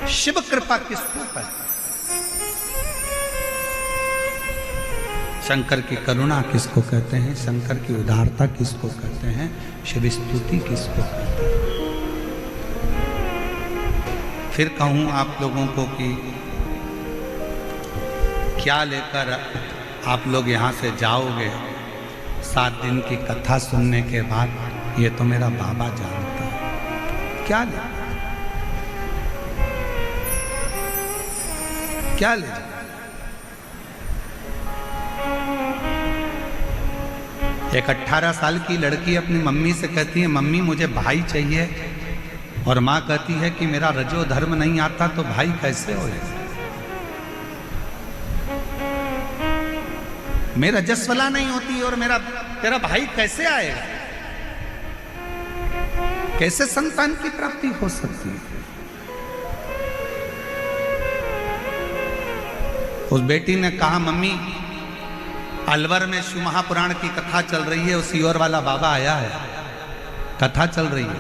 शिव कृपा किसको कहते हैं? शंकर की करुणा किसको कहते हैं? शंकर की उदारता किसको कहते हैं? शिव स्तुति किसको कहते हैं? फिर कहूं आप लोगों को कि क्या लेकर आप लोग यहाँ से जाओगे 7 दिन की कथा सुनने के बाद? ये तो मेरा बाबा जानता है। क्या ले, क्या ले? एक 18 साल की लड़की अपनी मम्मी से कहती है, मम्मी मुझे भाई चाहिए, और माँ कहती है कि मेरा रजो धर्म नहीं आता तो भाई कैसे होएगा? मेरा रजस्वला नहीं होती और तेरा भाई कैसे आएगा? कैसे संतान की प्राप्ति हो सकती है? उस बेटी ने कहा, मम्मी अलवर में शिव महापुराण की कथा चल रही है, उसी और वाला बाबा आया है, कथा चल रही है,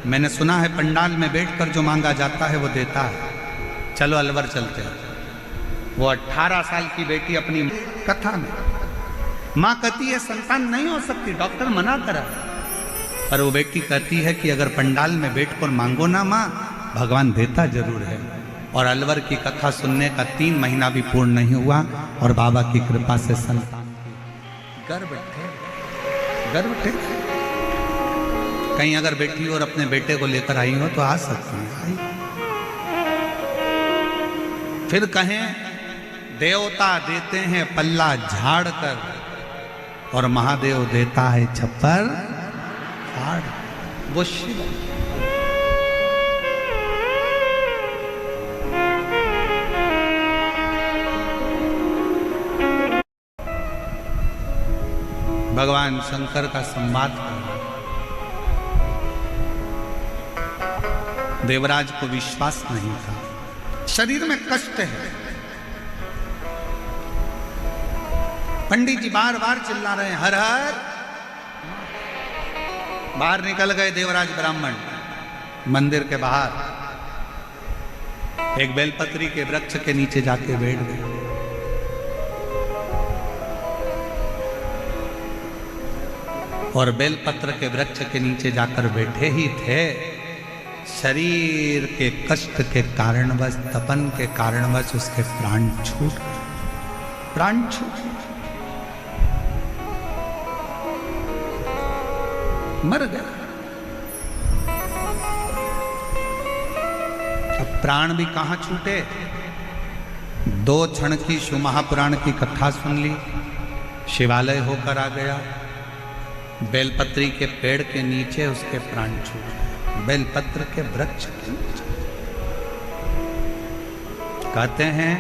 मैंने सुना है पंडाल में बैठकर जो मांगा जाता है वो देता है, चलो अलवर चलते हैं। वो 18 साल की बेटी अपनी कथा में, माँ कहती है संतान नहीं हो सकती, डॉक्टर मना करा, पर वो बेटी कहती है कि अगर पंडाल में बैठकर मांगो ना माँ, भगवान देता जरूर है। और अलवर की कथा सुनने का 3 महीना भी पूर्ण नहीं हुआ और बाबा की कृपा से संतान गर्भ थे। कहीं अगर बेटी और अपने बेटे को लेकर आई हो तो आ सकती है। फिर कहें देवता देते हैं पल्ला झाड़ कर और महादेव देता है छप्पर फाड़, वो शिव। भगवान शंकर का संवाद कर, देवराज को विश्वास नहीं था, शरीर में कष्ट है। पंडित जी बार बार चिल्ला रहे हैं हर हर। बाहर निकल गए देवराज ब्राह्मण मंदिर के बाहर, एक बेलपत्री के वृक्ष के नीचे जाके बैठ गए। और बेलपत्र के वृक्ष के नीचे जाकर बैठे ही थे, शरीर के कष्ट के कारणवश, तपन के कारणवश उसके प्राण छूट, मर गया। अब प्राण भी कहां छूटे? 2 क्षण की शिव महापुराण की कथा सुन ली, शिवालय होकर आ गया, बेलपत्री के पेड़ के नीचे उसके प्राण छूटे, बेलपत्र के वृक्ष के नीचे। कहते हैं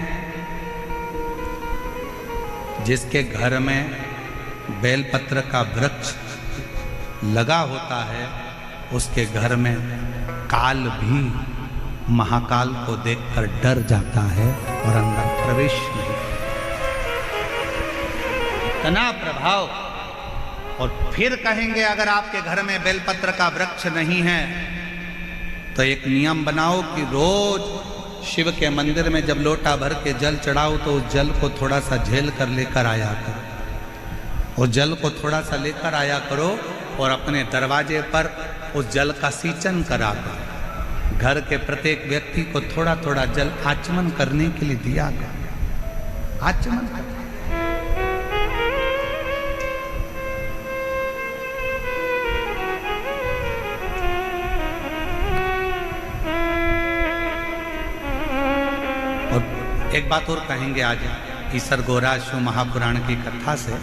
जिसके घर में बेलपत्र का वृक्ष लगा होता है, उसके घर में काल भी महाकाल को देखकर डर जाता है और अंदर प्रवेश नहीं। इतना प्रभाव। और फिर कहेंगे अगर आपके घर में बेलपत्र का वृक्ष नहीं है तो एक नियम बनाओ कि रोज शिव के मंदिर में जब लोटा भर के जल चढ़ाओ तो उस जल को थोड़ा सा झेल कर लेकर आया करो, उस जल को थोड़ा सा लेकर आया करो और अपने दरवाजे पर उस जल का सींचन करा करो। घर के प्रत्येक व्यक्ति को थोड़ा थोड़ा जल आचमन करने के लिए दिया करो, आचमन करो। एक बात और कहेंगे आज ईसर गोरा शिव महापुराण की कथा से।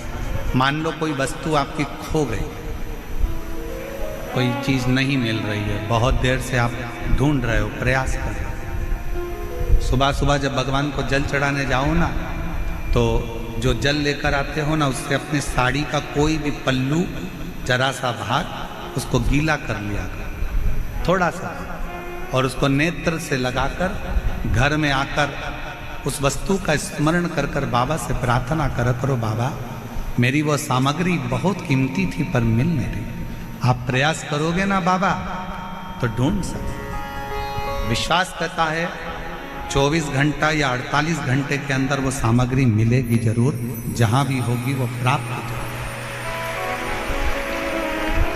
मान लो कोई वस्तु आपकी खो गई, कोई चीज नहीं मिल रही है, बहुत देर से आप ढूंढ रहे हो, प्रयास कर रहे हो। सुबह सुबह जब भगवान को जल चढ़ाने जाओ ना, तो जो जल लेकर आते हो ना, उससे अपनी साड़ी का कोई भी पल्लू, जरा सा भाग उसको गीला कर लिया कर, थोड़ा सा, और उसको नेत्र से लगाकर घर में आकर उस वस्तु का स्मरण कर कर बाबा से प्रार्थना करो, बाबा मेरी वो सामग्री बहुत कीमती थी पर मिल नहीं रही। आप प्रयास करोगे ना बाबा तो ढूंढ सकते। विश्वास करता है 24 घंटा या 48 घंटे के अंदर वो सामग्री मिलेगी जरूर, जहां भी होगी वो प्राप्त हो जाएगी।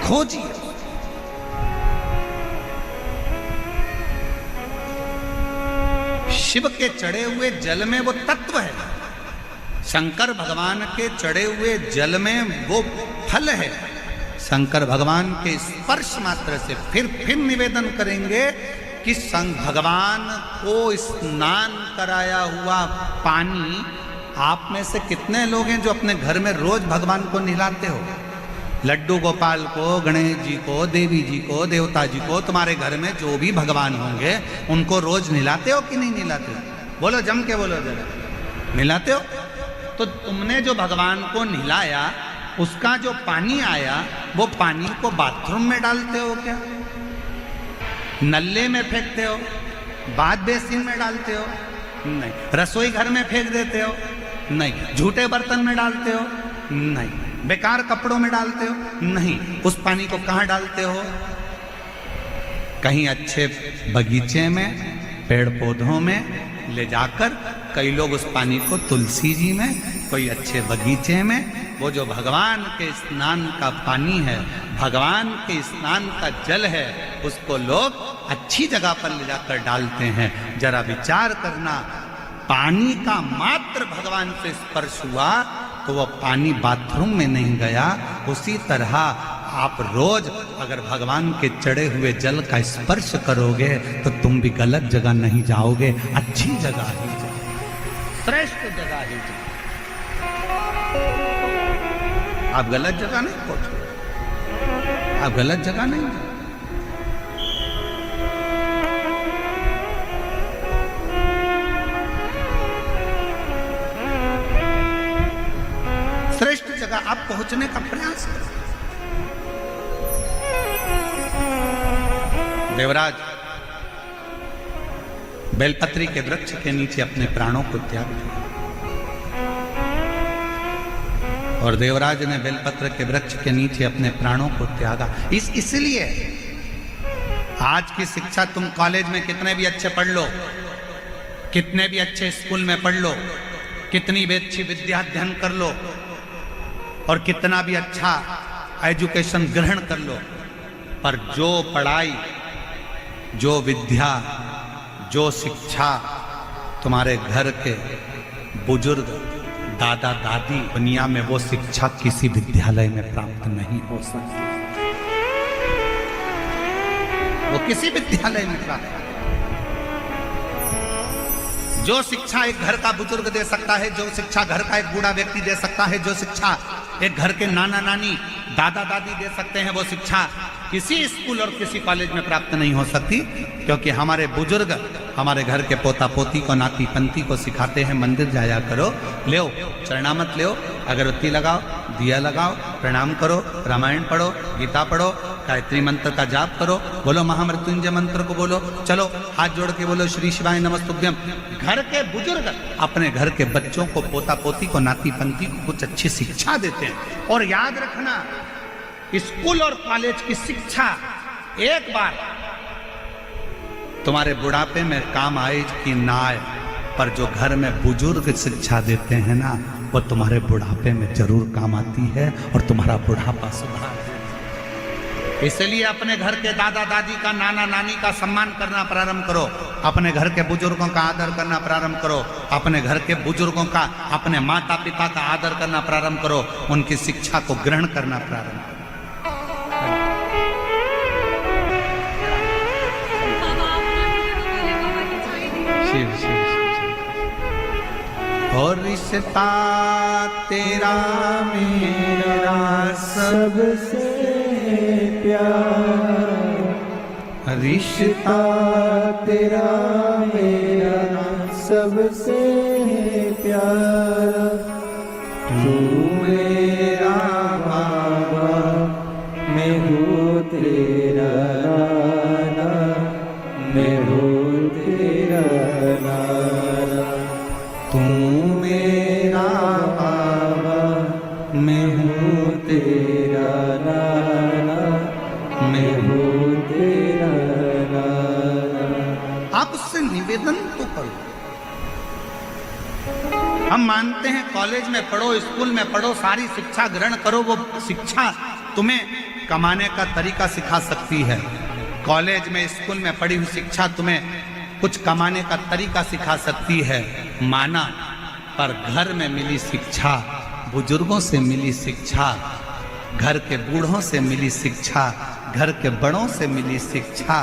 खोजिए। शिव के चढ़े हुए जल में वो तत्व है, शंकर भगवान के चढ़े हुए जल में वो फल है। शंकर भगवान के स्पर्श मात्र से फिर निवेदन करेंगे कि भगवान को स्नान कराया हुआ पानी, आप में से कितने लोग हैं जो अपने घर में रोज भगवान को नहलाते हो? लड्डू गोपाल को, गणेश जी को, देवी जी को, देवता जी को, तुम्हारे घर में जो भी भगवान होंगे उनको रोज नहलाते हो कि नहीं नहलाते हो? बोलो, जम के बोलो जरा, नहलाते हो? तो तुमने जो भगवान को नहलाया, उसका जो पानी आया, वो पानी को बाथरूम में डालते हो क्या? नल्ले में फेंकते हो? बाथ बेसिन में डालते हो? नहीं। रसोई घर में फेंक देते हो? नहीं। झूठे बर्तन में डालते हो? नहीं। बेकार कपड़ों में डालते हो? नहीं। उस पानी को कहाँ डालते हो? कहीं अच्छे बगीचे में, पेड़ पौधों में ले जाकर, कई लोग उस पानी को तुलसी जी में, कोई अच्छे बगीचे में, वो जो भगवान के स्नान का पानी है, भगवान के स्नान का जल है, उसको लोग अच्छी जगह पर ले जाकर डालते हैं। जरा विचार करना, पानी का मात्र भगवान से स्पर्श हुआ तो वो पानी बाथरूम में नहीं गया। उसी तरह आप रोज अगर भगवान के चढ़े हुए जल का स्पर्श करोगे तो तुम भी गलत जगह नहीं जाओगे, अच्छी जगह ही जाओगे, श्रेष्ठ जगह ही जाओगे। आप गलत जगह नहीं पहुंचोगे, आप गलत जगह नहीं जाओगे। श्रेष्ठ जगह आप पहुंचने का प्रयास करें। देवराज बेलपत्री के वृक्ष के नीचे अपने प्राणों को त्याग दिया, और देवराज ने बेलपत्र के वृक्ष के नीचे अपने प्राणों को त्यागा। इसलिए आज की शिक्षा, तुम कॉलेज में कितने भी अच्छे पढ़ लो, कितने भी अच्छे स्कूल में पढ़ लो, कितनी भी अच्छी विद्या अध्ययन कर लो, और कितना भी अच्छा एजुकेशन ग्रहण कर लो, पर जो पढ़ाई, जो विद्या, जो शिक्षा तुम्हारे घर के बुजुर्ग दादा दादी, दुनिया में वो शिक्षा किसी विद्यालय में प्राप्त नहीं हो सकती, वो किसी विद्यालय में प्राप्त। जो शिक्षा एक घर का बुजुर्ग दे सकता है, जो शिक्षा घर का एक बूढ़ा व्यक्ति दे सकता है, जो शिक्षा एक घर के नाना नानी, दादा दादी दे सकते हैं, वो शिक्षा किसी स्कूल और किसी कॉलेज में प्राप्त नहीं हो सकती। क्योंकि हमारे बुजुर्ग हमारे घर के पोता पोती को, नाती पंती को सिखाते हैं, मंदिर जाया करो, ले चरणामत ले, अगरबत्ती लगाओ, दिया लगाओ, प्रणाम करो, रामायण पढ़ो, गीता पढ़ो, गायत्री मंत्र का जाप करो, बोलो महामृत्युंजय मंत्र को बोलो, चलो हाथ जोड़ के बोलो श्री शिवाय नमस्तुभ्यम। घर के बुजुर्ग अपने घर के बच्चों को, पोता पोती को, नाती पंती को कुछ अच्छी शिक्षा देते हैं। और याद रखना, स्कूल और कॉलेज की शिक्षा एक बार तुम्हारे बुढ़ापे में काम आए कि ना आए, पर जो घर में बुजुर्ग शिक्षा देते हैं ना, वो तुम्हारे बुढ़ापे में जरूर काम आती है और तुम्हारा बुढ़ापा सुधार देती है। इसलिए अपने घर के दादा दादी का, नाना नानी का सम्मान करना प्रारंभ करो, अपने घर के बुजुर्गों का आदर करना प्रारंभ करो, अपने घर के बुजुर्गों का, अपने माता पिता का आदर करना प्रारंभ करो, उनकी शिक्षा को ग्रहण करना प्रारंभ करो। शिव शिव और रिश्ता तेरा मेरा सबसे प्यार, रिश्ता तेरा मेरा सबसे प्यार, तू मेरा बाबा, मैं हूँ तेरा नाना, मैं हूँ तेरा नाना, तू मेरा बाबा, मैं हूँ तेरा नाना, मैं हूँ तेरा नाना। आप उससे निवेदन तू करो। हम मानते हैं कॉलेज में पढ़ो, स्कूल में पढ़ो, सारी शिक्षा ग्रहण करो, वो शिक्षा तुम्हें कमाने का तरीका सिखा सकती है। कॉलेज में स्कूल में पढ़ी हुई शिक्षा तुम्हें कुछ कमाने का तरीका सिखा सकती है, माना। पर घर में मिली शिक्षा, बुजुर्गों से मिली शिक्षा, घर के बूढ़ों से मिली शिक्षा, घर के बड़ों से मिली शिक्षा,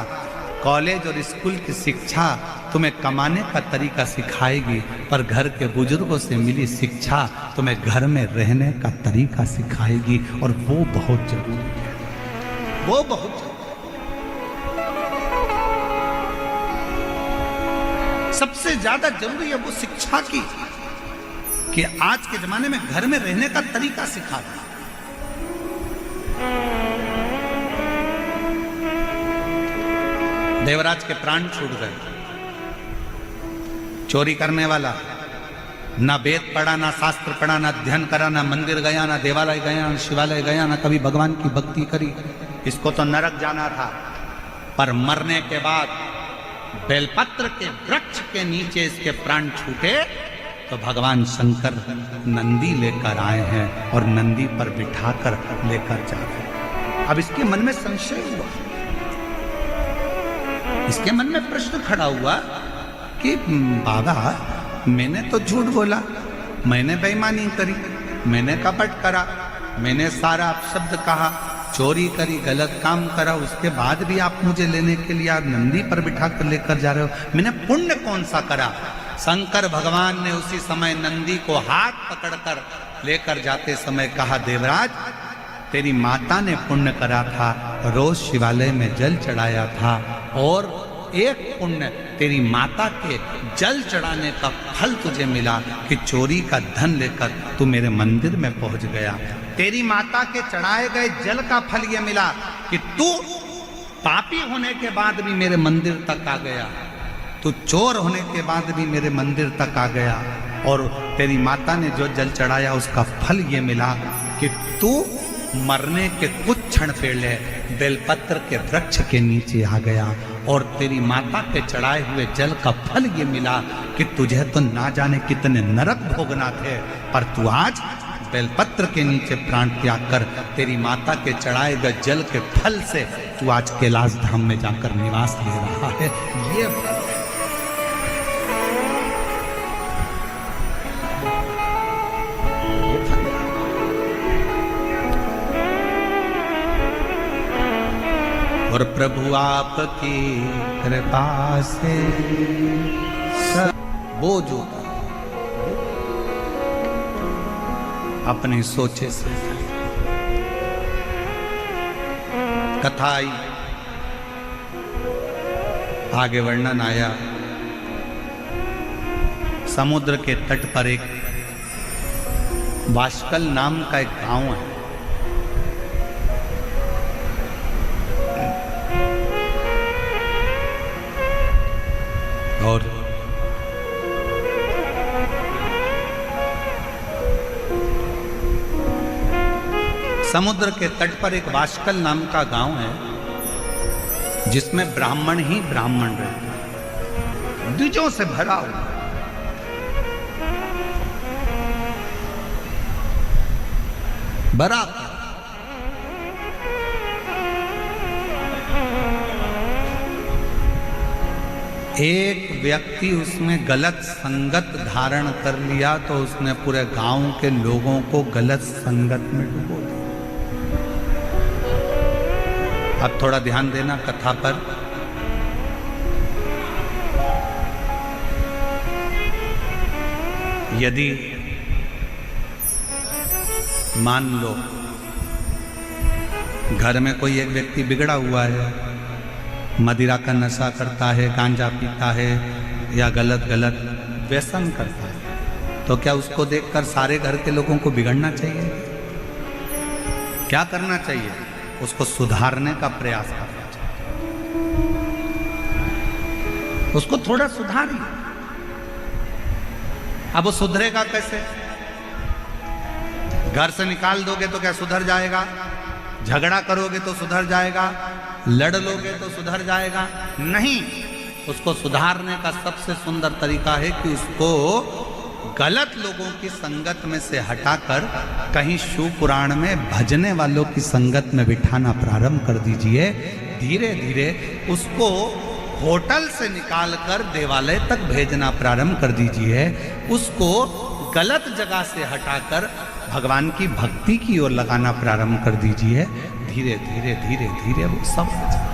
कॉलेज और स्कूल की शिक्षा तुम्हें कमाने का तरीका सिखाएगी, पर घर के बुजुर्गों से मिली शिक्षा तुम्हें घर में रहने का तरीका सिखाएगी। और वो बहुत जरूरी है, वो बहुत जरूरी। सबसे ज्यादा जरूरी है वो शिक्षा की, कि आज के जमाने में घर में रहने का तरीका सिखा दे। देवराज के प्राण छूट गए। चोरी करने वाला ना वेद पढ़ा, ना शास्त्र पढ़ा, ना अध्ययन करा, ना मंदिर गया, ना देवालय गया, ना शिवालय गया, ना कभी भगवान की भक्ति करी, इसको तो नरक जाना था। पर मरने के बाद बेलपत्र के वृक्ष के नीचे इसके प्राण छूटे तो भगवान शंकर नंदी लेकर आए हैं और नंदी पर बिठाकर लेकर जा रहे हैं। अब इसके मन में संशय हुआ, इसके मन में प्रश्न खड़ा हुआ कि बाबा, मैंने तो झूठ बोला, मैंने बेईमानी करी, मैंने कपट करा, मैंने सारा अपशब्द कहा, चोरी करी, गलत काम करा, उसके बाद भी आप मुझे लेने के लिए आप नंदी पर बिठा कर लेकर जा रहे हो, मैंने पुण्य कौन सा करा? शंकर भगवान ने उसी समय नंदी को हाथ पकड़कर लेकर जाते समय कहा, देवराज, तेरी माता ने पुण्य करा था, रोज शिवालय में जल चढ़ाया था, और एक पुण्य तेरी माता के जल चढ़ाने का फल तुझे मिला कि चोरी का धन लेकर तू मेरे मंदिर में पहुंच गया। तेरी माता के चढ़ाए गए जल का फल यह मिला कि तू पापी होने के बाद भी मेरे मंदिर तक आ गया, तू चोर होने के बाद भी मेरे मंदिर तक आ गया, और तेरी माता ने जो जल चढ़ाया उसका फल ये मिला कि तू मरने के कुछ क्षण पहले बेलपत्र के वृक्ष के नीचे आ गया, और तेरी माता के चढ़ाए हुए जल का फल ये मिला कि तुझे तो ना जाने कितने नरक भोगना थे, पर तू आज बेलपत्र के नीचे प्राण त्याग कर तेरी माता के चढ़ाए गए जल के फल से तू आज कैलाश धाम में जाकर निवास ले रहा है। ये और प्रभु आपकी कृपा से वो जो अपने सोचे से कथा आई, आगे वर्णन आया, समुद्र के तट पर एक वाशकल नाम का एक गांव है। और समुद्र के तट पर एक वाशकल नाम का गांव है, जिसमें ब्राह्मण ही ब्राह्मण रहते हैं, द्विजों से भरा हुआ। बराबर एक व्यक्ति उसमें गलत संगत धारण कर लिया तो उसने पूरे गांव के लोगों को गलत संगत में डुबो दिया। अब थोड़ा ध्यान देना कथा पर। यदि मान लो घर में कोई एक व्यक्ति बिगड़ा हुआ है, मदिरा का नशा करता है, गांजा पीता है या गलत गलत व्यसन करता है, तो क्या उसको देखकर सारे घर के लोगों को बिगड़ना चाहिए? क्या करना चाहिए? उसको सुधारने का प्रयास करना चाहिए। उसको थोड़ा सुधारिए। अब वो सुधरेगा कैसे? घर से निकाल दोगे तो क्या सुधर जाएगा? झगड़ा करोगे तो सुधर जाएगा? लड़ लोगे तो सुधर जाएगा? नहीं। उसको सुधारने का सबसे सुंदर तरीका है कि उसको गलत लोगों की संगत में से हटाकर कहीं शिव पुराण में भजने वालों की संगत में बिठाना प्रारंभ कर दीजिए। धीरे धीरे उसको होटल से निकालकर देवालय तक भेजना प्रारंभ कर दीजिए। उसको गलत जगह से हटाकर भगवान की भक्ति की ओर लगाना प्रारंभ कर दीजिए। धीरे धीरे धीरे धीरे वो सब